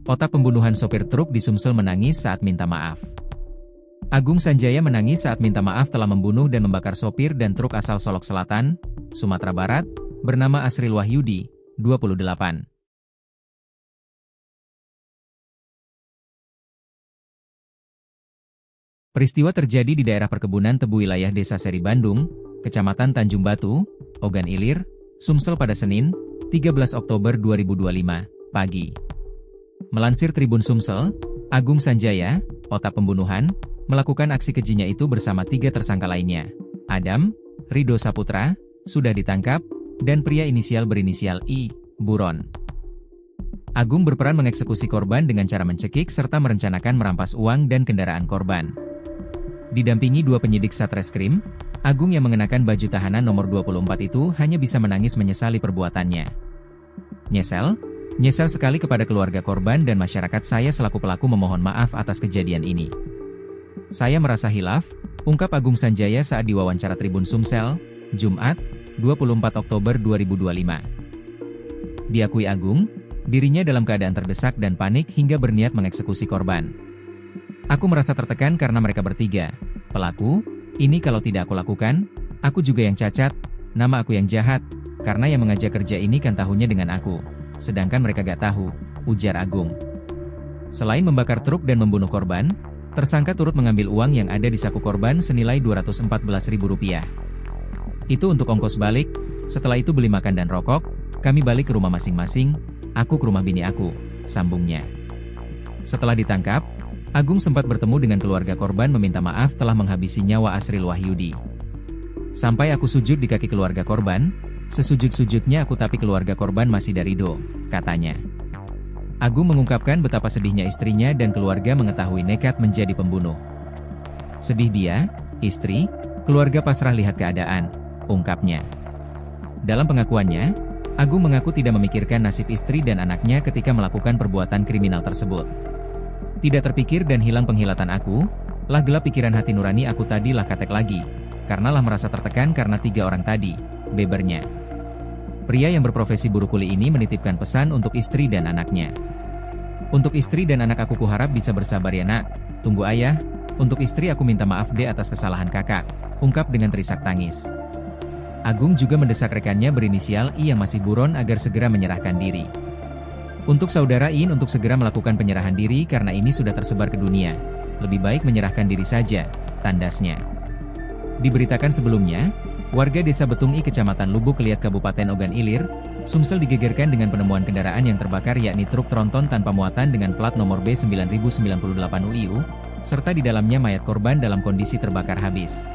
otak pembunuhan sopir truk di Sumsel menangis saat minta maaf. Agung Sanjaya menangis saat minta maaf telah membunuh dan membakar sopir dan truk asal Solok Selatan, Sumatera Barat, bernama Asril Wahyudi, 28. Peristiwa terjadi di daerah perkebunan tebu wilayah Desa Seri Bandung, Kecamatan Tanjung Batu, Ogan Ilir, Sumsel pada Senin, 13 Oktober 2025, pagi. Melansir Tribun Sumsel, Agung Sanjaya, otak pembunuhan, melakukan aksi kejinya itu bersama 3 tersangka lainnya. Adam, Ridho Saputra, sudah ditangkap, dan pria inisial berinisial I, buron. Agung berperan mengeksekusi korban dengan cara mencekik serta merencanakan merampas uang dan kendaraan korban. Didampingi 2 penyidik Satreskrim, Agung yang mengenakan baju tahanan nomor 24 itu hanya bisa menangis menyesali perbuatannya. Nyesel sekali kepada keluarga korban dan masyarakat. Saya selaku pelaku memohon maaf atas kejadian ini. Saya merasa hilaf, ungkap Agung Sanjaya saat diwawancara Tribun Sumsel, Jumat, 24 Oktober 2025. Diakui Agung, dirinya dalam keadaan terdesak dan panik hingga berniat mengeksekusi korban. Aku merasa tertekan karena mereka bertiga, pelaku, ini kalau tidak aku lakukan, aku juga yang cacat, nama aku yang jahat, karena yang mengajak kerja ini kan tahunya dengan aku, sedangkan mereka gak tahu, ujar Agung. Selain membakar truk dan membunuh korban, tersangka turut mengambil uang yang ada di saku korban senilai Rp214.000. Itu untuk ongkos balik, setelah itu beli makan dan rokok, kami balik ke rumah masing-masing, aku ke rumah bini aku, sambungnya. Setelah ditangkap, Agung sempat bertemu dengan keluarga korban meminta maaf telah menghabisi nyawa Asril Wahyudi. Sampai aku sujud di kaki keluarga korban, sesujud-sujudnya aku tapi keluarga korban masih ridho, katanya. Agung mengungkapkan betapa sedihnya istrinya dan keluarga mengetahui nekat menjadi pembunuh. Sedih dia, istri, keluarga pasrah lihat keadaan, ungkapnya. Dalam pengakuannya, Agung mengaku tidak memikirkan nasib istri dan anaknya ketika melakukan perbuatan kriminal tersebut. Tidak terpikir dan hilang penghilatan aku, lah gelap pikiran hati nurani aku tadi lah katek lagi, karena lah merasa tertekan karena 3 orang tadi, bebernya. Pria yang berprofesi buruh kuli ini menitipkan pesan untuk istri dan anaknya. Untuk istri dan anak aku kuharap bisa bersabar ya nak, tunggu ayah, untuk istri aku minta maaf deh atas kesalahan kakak, ungkap dengan terisak tangis. Agung juga mendesak rekannya berinisial I yang masih buron agar segera menyerahkan diri. Untuk saudara In untuk segera melakukan penyerahan diri karena ini sudah tersebar ke dunia. Lebih baik menyerahkan diri saja, tandasnya. Diberitakan sebelumnya, warga Desa Betung I Kecamatan Lubuk Keliat Kabupaten Ogan Ilir, Sumsel digegerkan dengan penemuan kendaraan yang terbakar yakni truk tronton tanpa muatan dengan plat nomor B9098 UIU, serta di dalamnya mayat korban dalam kondisi terbakar habis.